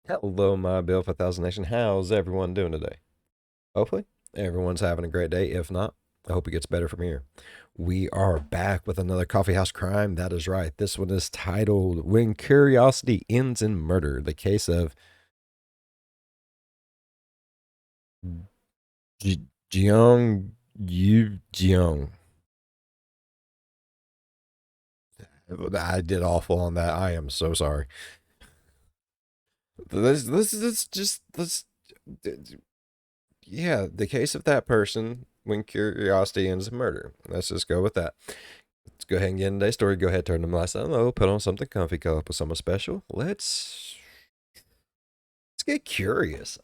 Hello, my Bill 5000 Nation. How's everyone doing today? Hopefully, everyone's having a great day. If not, I hope it gets better from here. We are back with another Coffeehouse Crime. That is right. This one is titled When Curiosity Ends in Murder, the case of Jeong Yoo-Jeong. I did awful on that. I am so sorry. This is just this. Yeah, the case of that person when curiosity ends in murder. Let's just go with that. Let's go ahead and get into today's story. Go ahead, turn the lights down low, put on something comfy, cuddle up with someone special. Let's get curious.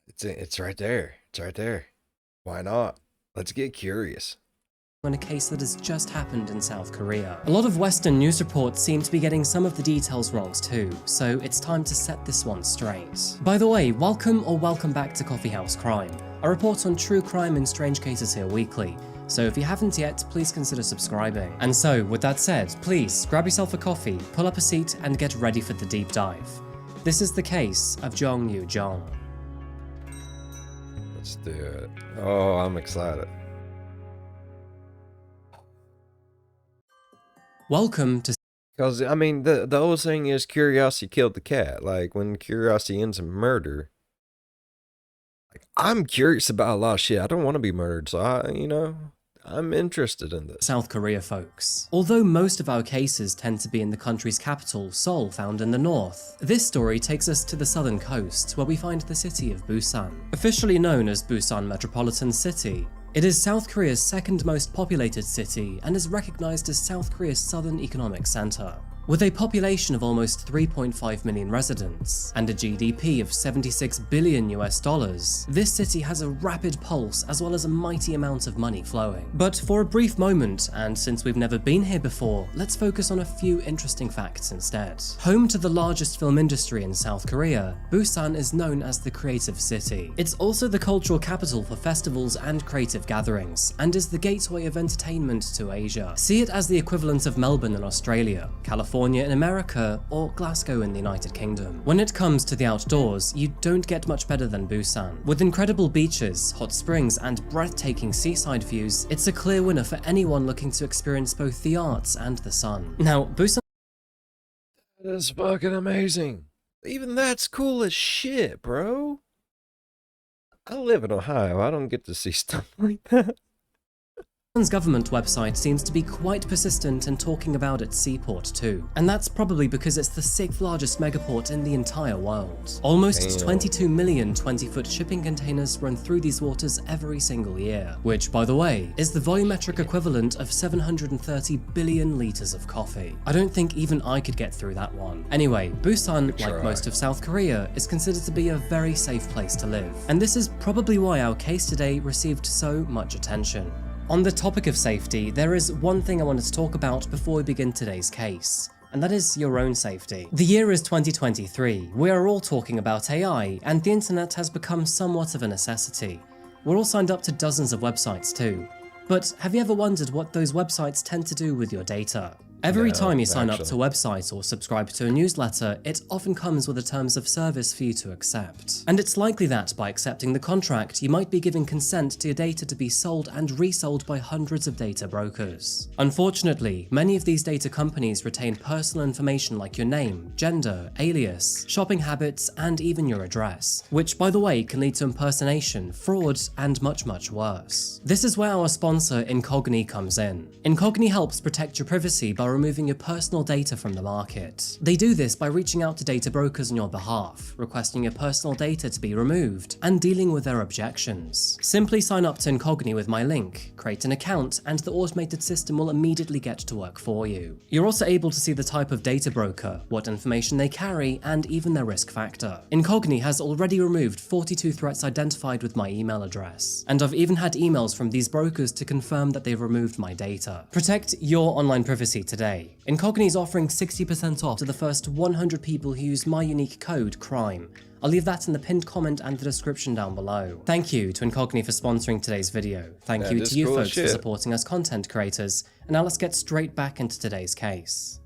It's right there. It's right there. Why not? Let's get curious. On a case that has just happened in South Korea. A lot of Western news reports seem to be getting some of the details wrong too, so it's time to set this one straight. By the way, welcome back to Coffeehouse Crime. I report on true crime and strange cases here weekly, so if you haven't yet, please consider subscribing. And so, with that said, please grab yourself a coffee, pull up a seat, and get ready for the deep dive. This is the case of Jeong Yoo-Jeong. Let's do it. Oh, I'm excited. Welcome to... Because, I mean, the old saying is curiosity killed the cat. Like, when curiosity ends in murder, like, I'm curious about a lot of shit. I don't want to be murdered, so I'm interested in this. South Korea, folks. Although most of our cases tend to be in the country's capital, Seoul, found in the north, this story takes us to the southern coast, where we find the city of Busan. Officially known as Busan Metropolitan City, it is South Korea's second most populated city and is recognized as South Korea's southern economic center. With a population of almost 3.5 million residents and a GDP of $76 billion, this city has a rapid pulse as well as a mighty amount of money flowing. But for a brief moment, and since we've never been here before, let's focus on a few interesting facts instead. Home to the largest film industry in South Korea, Busan is known as the Creative City. It's also the cultural capital for festivals and creative gatherings, and is the gateway of entertainment to Asia. See it as the equivalent of Melbourne in Australia, California in America, or Glasgow in the United Kingdom. When it comes to the outdoors, you don't get much better than Busan. With incredible beaches, hot springs, and breathtaking seaside views, it's a clear winner for anyone looking to experience both the arts and the sun. Now, Busan... That is fucking amazing. Even that's cool as shit, bro. I live in Ohio. I don't get to see stuff like that. Busan's government website seems to be quite persistent in talking about its seaport too, and that's probably because it's the 6th largest megaport in the entire world. Almost 22 million 20-foot shipping containers run through these waters every single year, which, by the way, is the volumetric equivalent of 730 billion liters of coffee. I don't think even I could get through that one. Anyway, Busan, like most of South Korea, is considered to be a very safe place to live, and this is probably why our case today received so much attention. On the topic of safety, there is one thing I wanted to talk about before we begin today's case, and that is your own safety. The year is 2023, we are all talking about AI, and the internet has become somewhat of a necessity. We're all signed up to dozens of websites too. But have you ever wondered what those websites tend to do with your data? Every time you sign up to a website or subscribe to a newsletter, it often comes with the terms of service for you to accept. And it's likely that by accepting the contract, you might be giving consent to your data to be sold and resold by hundreds of data brokers. Unfortunately, many of these data companies retain personal information like your name, gender, alias, shopping habits, and even your address, which, by the way, can lead to impersonation, fraud, and much, much worse. This is where our sponsor Incogni comes in. Incogni helps protect your privacy by removing your personal data from the market. They do this by reaching out to data brokers on your behalf, requesting your personal data to be removed, and dealing with their objections. Simply sign up to Incogni with my link, create an account, and the automated system will immediately get to work for you. You're also able to see the type of data broker, what information they carry, and even their risk factor. Incogni has already removed 42 threats identified with my email address, and I've even had emails from these brokers to confirm that they've removed my data. Protect your online privacy today. Incogni is offering 60% off to the first 100 people who use my unique code, CRIME. I'll leave that in the pinned comment and the description down below. Thank you to Incogni for sponsoring today's video. Thank you to you folks for supporting us content creators. And now let's get straight back into today's case.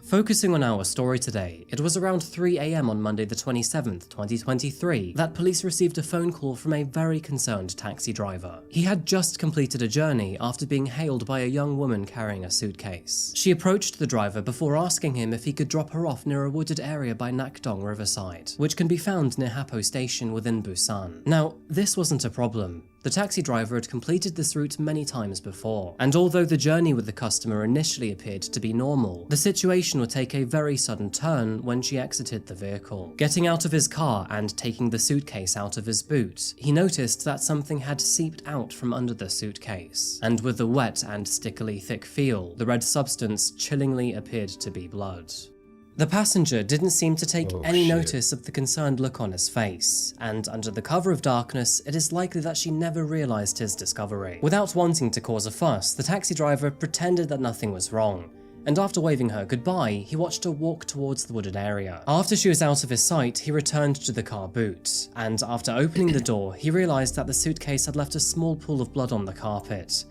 Focusing on our story today, it was around 3 AM on Monday the 27th, 2023, that police received a phone call from a very concerned taxi driver. He had just completed a journey after being hailed by a young woman carrying a suitcase. She approached the driver before asking him if he could drop her off near a wooded area by Nakdong Riverside, which can be found near Hapo Station within Busan. Now, this wasn't a problem. The taxi driver had completed this route many times before, and although the journey with the customer initially appeared to be normal, the situation would take a very sudden turn when she exited the vehicle. Getting out of his car and taking the suitcase out of his boot, he noticed that something had seeped out from under the suitcase, and with the wet and stickily thick feel, the red substance chillingly appeared to be blood. The passenger didn't seem to take any notice of the concerned look on his face, and under the cover of darkness, it is likely that she never realized his discovery. Without wanting to cause a fuss, the taxi driver pretended that nothing was wrong, and after waving her goodbye, he watched her walk towards the wooded area. After she was out of his sight, he returned to the car boot, and after opening the door, he realized that the suitcase had left a small pool of blood on the carpet.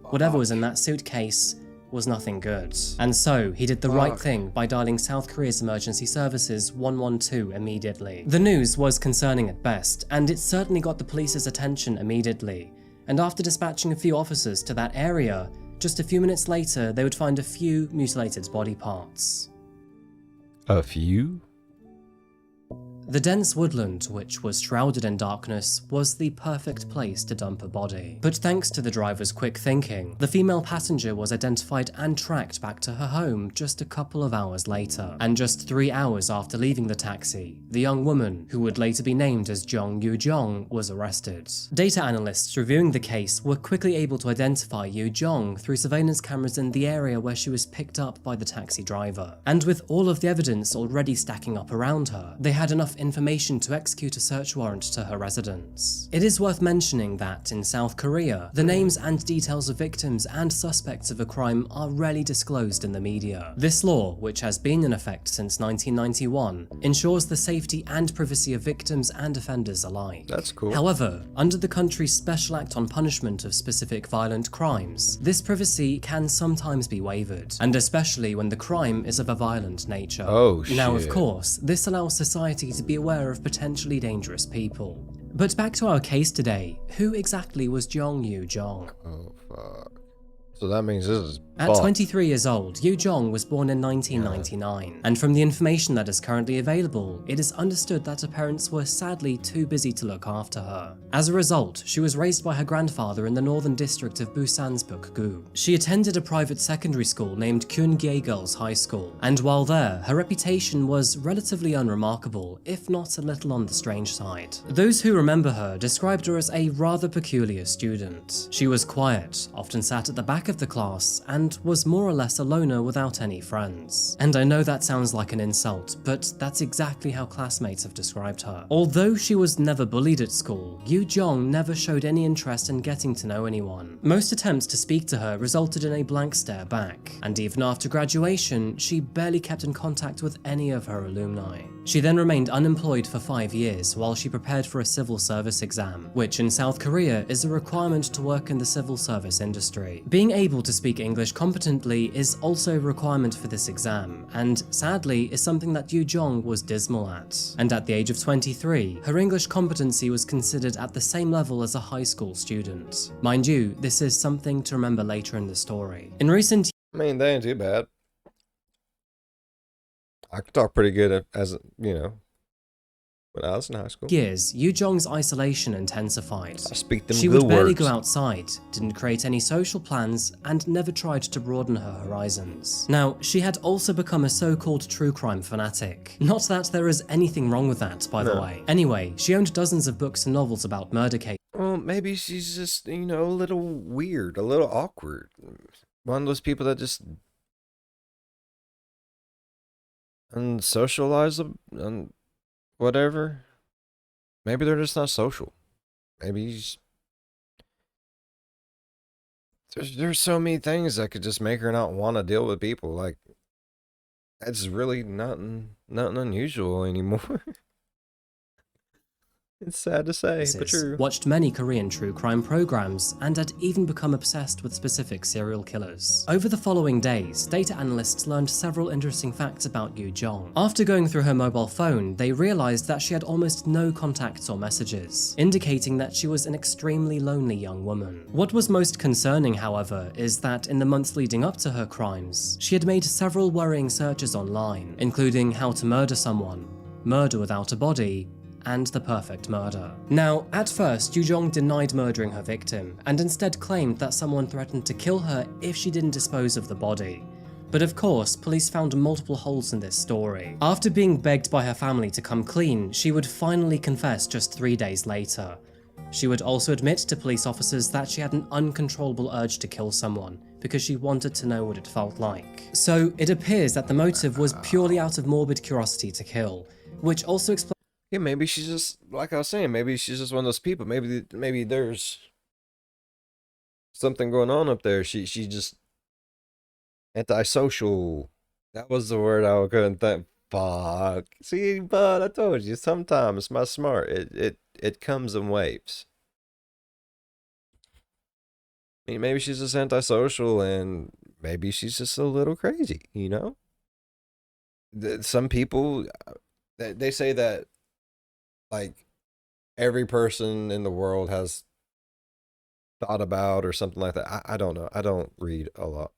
Whatever was in that suitcase was nothing good. And so, he did the right thing by dialing South Korea's emergency services 112 immediately. The news was concerning at best, and it certainly got the police's attention immediately. And after dispatching a few officers to that area, just a few minutes later, they would find a few mutilated body parts. A few? The dense woodland, which was shrouded in darkness, was the perfect place to dump a body. But thanks to the driver's quick thinking, the female passenger was identified and tracked back to her home just a couple of hours later. And just 3 hours after leaving the taxi, the young woman, who would later be named as Jeong Yoo-Jeong, was arrested. Data analysts reviewing the case were quickly able to identify Yoo-Jeong through surveillance cameras in the area where she was picked up by the taxi driver. And with all of the evidence already stacking up around her, they had enough information to execute a search warrant to her residence. It is worth mentioning that in South Korea, the names and details of victims and suspects of a crime are rarely disclosed in the media. This law, which has been in effect since 1991, ensures the safety and privacy of victims and offenders alike. That's cool. However, under the country's Special Act on Punishment of Specific Violent Crimes, this privacy can sometimes be waived, and especially when the crime is of a violent nature. Oh, shit. Now, of course, this allows society to be aware of potentially dangerous people. But back to our case today, who exactly was Jeong Yoo-Jeong? Oh, fuck. So that means this is At 23 years old, Yoo-Jeong was born in 1999, and from the information that is currently available, it is understood that her parents were sadly too busy to look after her. As a result, she was raised by her grandfather in the northern district of Busan's Bukgu. She attended a private secondary school named Kyunggae Girls High School, and while there, her reputation was relatively unremarkable, if not a little on the strange side. Those who remember her described her as a rather peculiar student. She was quiet, often sat at the back of the class, and was more or less a loner without any friends. And I know that sounds like an insult, but that's exactly how classmates have described her. Although she was never bullied at school, Yoo-Jeong never showed any interest in getting to know anyone. Most attempts to speak to her resulted in a blank stare back, and even after graduation, she barely kept in contact with any of her alumni. She then remained unemployed for 5 years while she prepared for a civil service exam, which in South Korea is a requirement to work in the civil service industry. Being able to speak English competently is also a requirement for this exam, and sadly is something that Yoo-Jeong was dismal at. And at the age of 23, her English competency was considered at the same level as a high school student. Mind you, this is something to remember later in the story. In recent I mean, they ain't too bad. I could talk pretty good as, you know, when I was in high school. years, Yoo-Jeong's isolation intensified. I speak them She good would barely words. go outside, didn't create any social plans, and never tried to broaden her horizons. Now, she had also become a so-called true crime fanatic. Not that there is anything wrong with that, by the way. Anyway, she owned dozens of books and novels about murder cases. Well, maybe she's just, you know, a little weird, a little awkward. One of those people that just unsocialize them and whatever. Maybe they're just not social. Maybe there's so many things that could just make her not want to deal with people. Like, it's really nothing unusual anymore. It's sad to say, but true. Watched many Korean true crime programs, and had even become obsessed with specific serial killers. Over the following days, data analysts learned several interesting facts about Yoo-Jeong. After going through her mobile phone, they realized that she had almost no contacts or messages, indicating that she was an extremely lonely young woman. What was most concerning, however, is that in the months leading up to her crimes, she had made several worrying searches online, including how to murder someone, murder without a body, and the perfect murder. Now, at first, Yoo-Jeong denied murdering her victim, and instead claimed that someone threatened to kill her if she didn't dispose of the body. But of course, police found multiple holes in this story. After being begged by her family to come clean, she would finally confess just 3 days later. She would also admit to police officers that she had an uncontrollable urge to kill someone, because she wanted to know what it felt like. So it appears that the motive was purely out of morbid curiosity to kill, which also explains. Yeah, maybe she's just, like I was saying, maybe she's just one of those people. Maybe there's something going on up there. She just antisocial. That was the word I couldn't think. Fuck. See, bud, I told you. Sometimes my smart, it comes in waves. I mean, maybe she's just antisocial, and maybe she's just a little crazy. You know, some people they say that. Like, every person in the world has thought about or something like that. I don't know. I don't read a lot.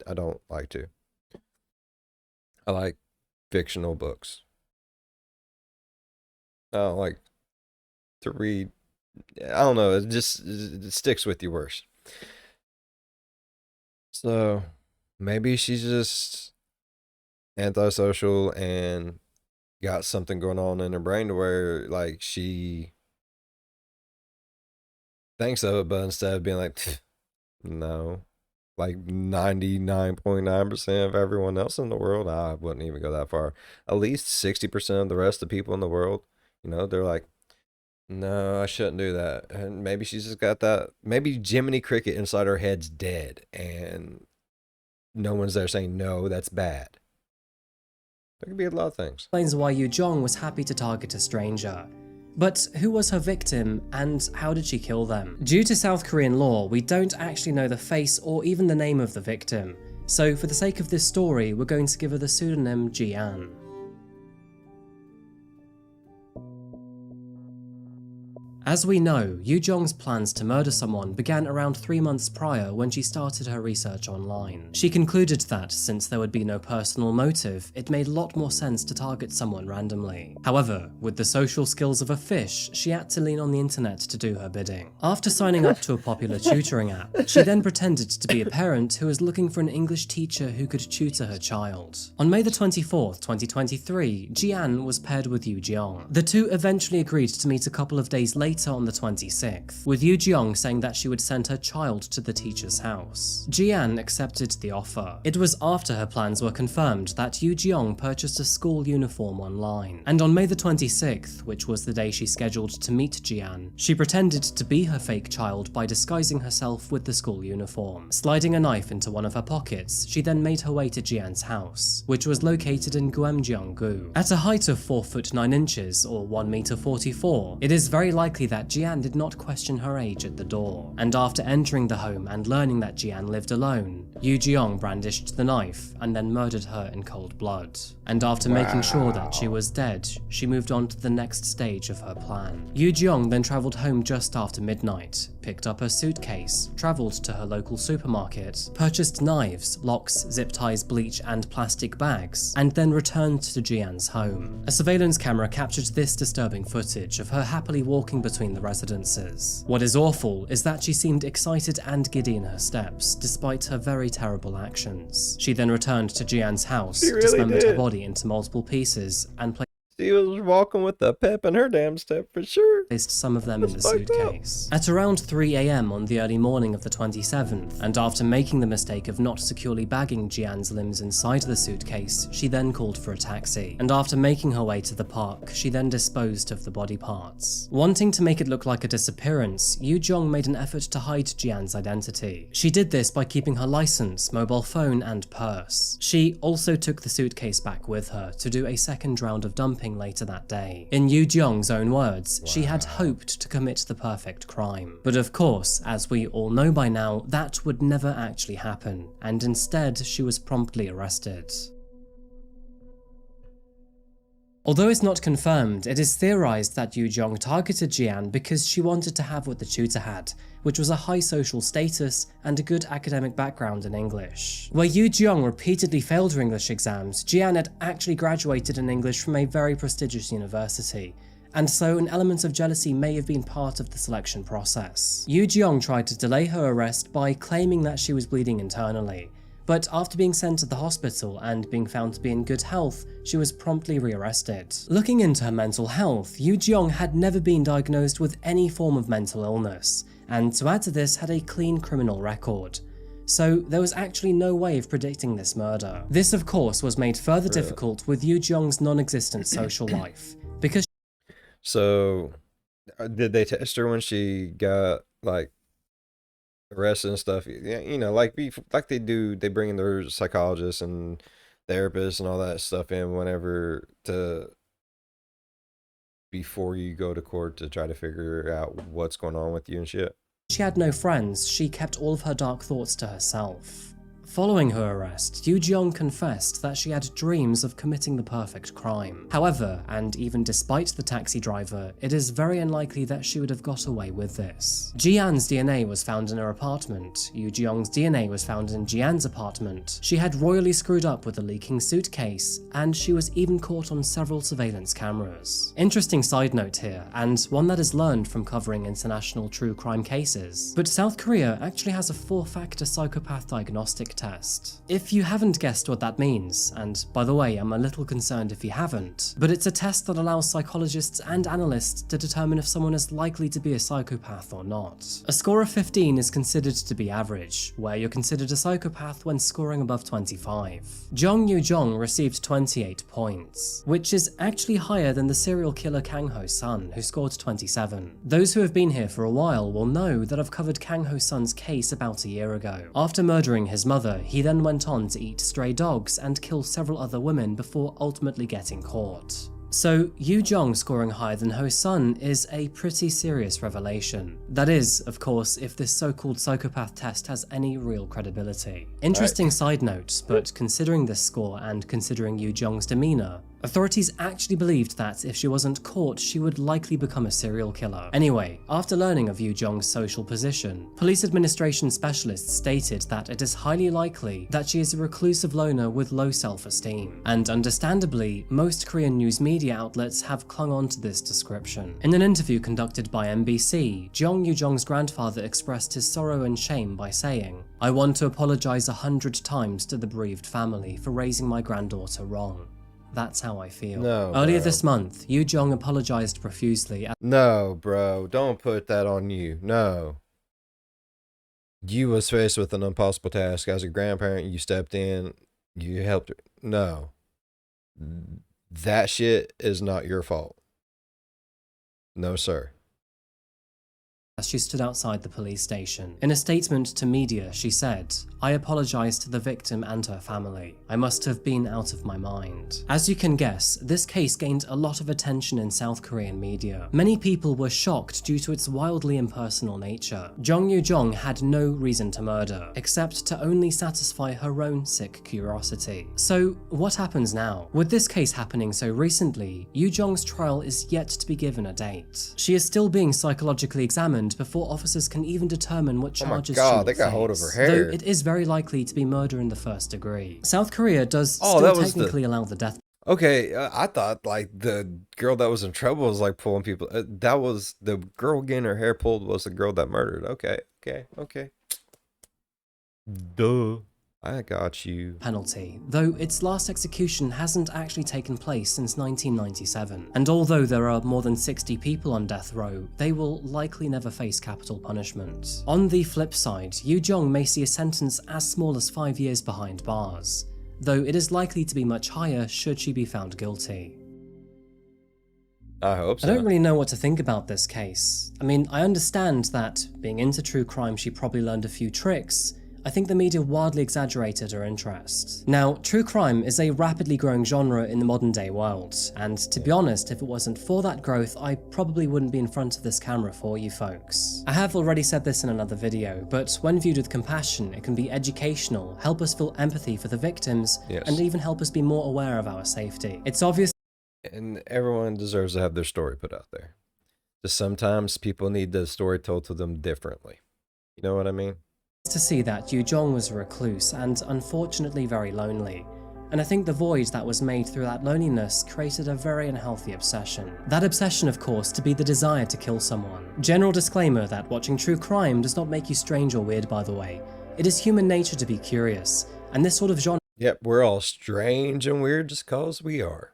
I don't like to. I like fictional books. I don't like to read. I don't know. It sticks with you worse. So, maybe she's just antisocial and got something going on in her brain to where, like, she thinks of it, but instead of being like, no, like 99.9% of everyone else in the world, I wouldn't even go that far. At least 60% of the rest of the people in the world, you know, they're like, no, I shouldn't do that. And maybe she's just got that, maybe Jiminy Cricket inside her head's dead, and no one's there saying, no, that's bad. There could be a lot of things. Explains why Yoo-Jeong was happy to target a stranger. But who was her victim, and how did she kill them? Due to South Korean law, we don't actually know the face or even the name of the victim, so for the sake of this story, we're going to give her the pseudonym Ji-an. As we know, Yoo-Jeong's plans to murder someone began around 3 months prior when she started her research online. She concluded that, since there would be no personal motive, it made a lot more sense to target someone randomly. However, with the social skills of a fish, she had to lean on the internet to do her bidding. After signing up to a popular tutoring app, she then pretended to be a parent who was looking for an English teacher who could tutor her child. On May the 24th, 2023, Ji-an was paired with Yoo-Jeong. The two eventually agreed to meet a couple of days later on the 26th, with Yoo-Jeong saying that she would send her child to the teacher's house. Ji-an accepted the offer. It was after her plans were confirmed that Yoo-Jeong purchased a school uniform online, and on May the 26th, which was the day she scheduled to meet Ji-an, she pretended to be her fake child by disguising herself with the school uniform. Sliding a knife into one of her pockets, she then made her way to Ji-an's house, which was located in Gyeongju-gu. At a height of 4 foot 9 inches or 1 meter 44, it is very likely that Ji-an did not question her age at the door, and after entering the home and learning that Ji-an lived alone, Yoo-Jeong brandished the knife and then murdered her in cold blood. And after making sure that she was dead, she moved on to the next stage of her plan. Yoo-Jeong then travelled home just after midnight, picked up her suitcase, travelled to her local supermarket, purchased knives, locks, zip ties, bleach and plastic bags, and then returned to Ji-an's home. A surveillance camera captured this disturbing footage of her happily walking between the residences. What is awful is that she seemed excited and giddy in her steps, despite her very terrible actions. She then returned to Ji-an's house, dismembered her body into multiple pieces, and she was walking with a pep in her damn step for sure. Placed some of them in the suitcase. At around 3 AM on the early morning of the 27th, and after making the mistake of not securely bagging Ji-an's limbs inside the suitcase, she then called for a taxi. And after making her way to the park, she then disposed of the body parts. Wanting to make it look like a disappearance, Yoo-Jeong made an effort to hide Ji-an's identity. She did this by keeping her license, mobile phone, and purse. She also took the suitcase back with her to do a second round of dumping shopping later that day. In Yoo-Jeong's own words, she had hoped to commit the perfect crime. But of course, as we all know by now, that would never actually happen, and instead she was promptly arrested. Although it's not confirmed, it is theorized that Yoo-Jeong targeted Ji-an because she wanted to have what the tutor had, which was a high social status and a good academic background in English. Where Yoo-Jeong repeatedly failed her English exams, Ji-an had actually graduated in English from a very prestigious university, and so an element of jealousy may have been part of the selection process. Yoo-Jeong tried to delay her arrest by claiming that she was bleeding internally, but after being sent to the hospital and being found to be in good health, she was promptly rearrested. Looking into her mental health, Yoo-Jeong had never been diagnosed with any form of mental illness, and to add to this, had a clean criminal record. So there was actually no way of predicting this murder. This of course was made further difficult with Yoo-Jeong's non-existent social life, because So, did they test her when she got like arrested and stuff? Yeah, you know, like they do. They bring in their psychologists and therapists and all that stuff in whenever before you go to court to try to figure out what's going on with you and shit. she had no friends, she kept all of her dark thoughts to herself. Following her arrest, Yoo-Jeong confessed that she had dreams of committing the perfect crime. However, and even despite the taxi driver, it is very unlikely that she would have got away with this. Ji-an's DNA was found in her apartment, Yoo-Jeong's DNA was found in Ji-an's apartment, she had royally screwed up with a leaking suitcase, and she was even caught on several surveillance cameras. Interesting side note here, and one that is learned from covering international true crime cases, but South Korea actually has a 4-factor psychopath diagnostic test. If you haven't guessed what that means, and by the way, I'm a little concerned if you haven't, but it's a test that allows psychologists and analysts to determine if someone is likely to be a psychopath or not. A score of 15 is considered to be average, where you're considered a psychopath when scoring above 25. Jeong Yoo-Jeong received 28 points, which is actually higher than the serial killer Kang Ho-sun, who scored 27. Those who have been here for a while will know that I've covered Kang Ho-sun's case about a year ago. After murdering his mother, he then went on to eat stray dogs and kill several other women before ultimately getting caught. So Yoo-Jeong scoring higher than Ho-sun is a pretty serious revelation. That is, of course, if this so-called psychopath test has any real credibility. Interesting side note, but considering this score and considering Yoo-Jeong's demeanor, authorities actually believed that if she wasn't caught, she would likely become a serial killer. Anyway, after learning of Yoo-Jeong's social position, police administration specialists stated that it is highly likely that she is a reclusive loner with low self-esteem. And understandably, most Korean news media outlets have clung on to this description. In an interview conducted by MBC, Jeong Yoo-Jeong's grandfather expressed his sorrow and shame by saying, "I want to apologize 100 times to the bereaved family for raising my granddaughter wrong. That's how I feel." No, Earlier bro. this month, Yoo-Jeong apologized profusely. No, bro, don't put that on you. No. You was faced with an impossible task. As a grandparent, you stepped in, you helped her. No. That shit is not your fault. No, sir. As she stood outside the police station. In a statement to media, she said, "I apologize to the victim and her family. I must have been out of my mind." As you can guess, this case gained a lot of attention in South Korean media. Many people were shocked due to its wildly impersonal nature. Jeong Yoo-Jeong had no reason to murder, except to only satisfy her own sick curiosity. So, what happens now? With this case happening so recently, Yoo-Jeong's trial is yet to be given a date. She is still being psychologically examined before officers can even determine what charges she will they got hold of her hair. Though it is very likely to be murder in the first degree. South Korea does Oh, still that was technically allow the death Okay, I thought like the girl that was in trouble was like pulling people. That was the girl getting her hair pulled was the girl that murdered. Okay. Duh. I got you. penalty, though its last execution hasn't actually taken place since 1997. And although there are more than 60 people on death row, they will likely never face capital punishment. On the flip side, Yoo-Jeong may see a sentence as small as 5 years behind bars, though it is likely to be much higher should she be found guilty. I hope so. I don't really know what to think about this case. I mean, I understand that being into true crime she probably learned a few tricks, I think the media wildly exaggerated her interest. Now, true crime is a rapidly growing genre in the modern day world, and to be honest, if it wasn't for that growth, I probably wouldn't be in front of this camera for you folks. I have already said this in another video, but when viewed with compassion, it can be educational, help us feel empathy for the victims, and even help us be more aware of our safety. It's obvious, and everyone deserves to have their story put out there. Just sometimes people need the story told to them differently. You know what I mean? to see that Yoo-Jeong was a recluse and unfortunately very lonely. And I think the void that was made through that loneliness created a very unhealthy obsession. That obsession, of course, to be the desire to kill someone. General disclaimer that watching true crime does not make you strange or weird, by the way. It is human nature to be curious, and this sort of genre Yep, we're all strange and weird just cause we are.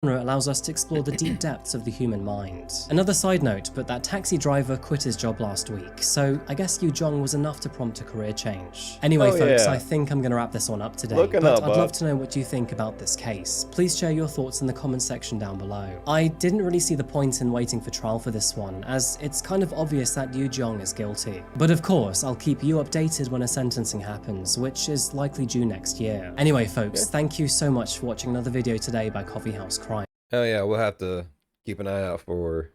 allows us to explore the deep depths of the human mind. Another side note, but that taxi driver quit his job last week, so I guess Yoo-Jeong was enough to prompt a career change. Anyway, folks, yeah. I think I'm gonna wrap this one up today, Looking but up, I'd love to know what you think about this case. Please share your thoughts in the comment section down below. I didn't really see the point in waiting for trial for this one, as it's kind of obvious that Yoo-Jeong is guilty. But of course, I'll keep you updated when a sentencing happens, which is likely due next year. Anyway, folks, thank you so much for watching another video today by Coffeehouse Crime. Oh yeah, we'll have to keep an eye out for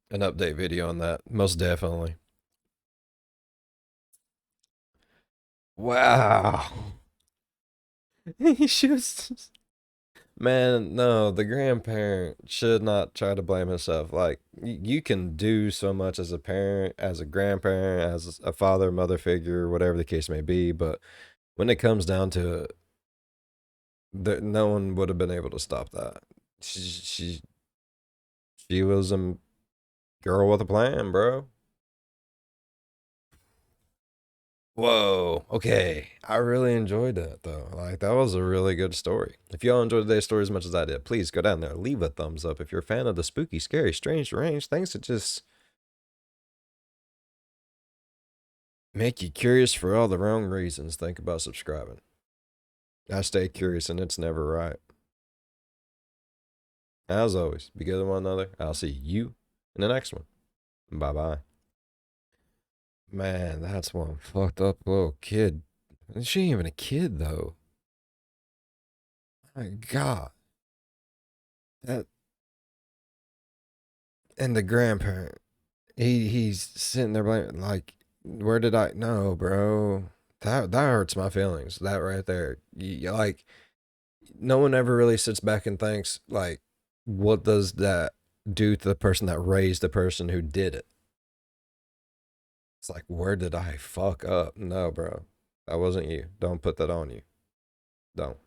an update video on that, most definitely. Wow. He shoots. Man, no, the grandparent should not try to blame himself. Like, you can do so much as a parent, as a grandparent, as a father, mother figure, whatever the case may be, but when it comes down to it, no one would have been able to stop that. She was a girl with a plan, bro. Whoa, okay. I really enjoyed that, though. Like, that was a really good story. If y'all enjoyed today's story as much as I did, please go down there, leave a thumbs up. If you're a fan of the spooky, scary, strange, deranged things that just make you curious for all the wrong reasons, think about subscribing. I stay curious, and it's never right. As always, be good to one another. I'll see you in the next one. Bye-bye. Man, that's one fucked up little kid. She ain't even a kid, though. My God. That... And the grandparent. He's sitting there blaming, like, where did I... No, bro. That hurts my feelings. That right there. Like, no one ever really sits back and thinks, like, what does that do to the person that raised the person who did it? It's like, where did I fuck up? No, bro. That wasn't you. Don't put that on you. Don't.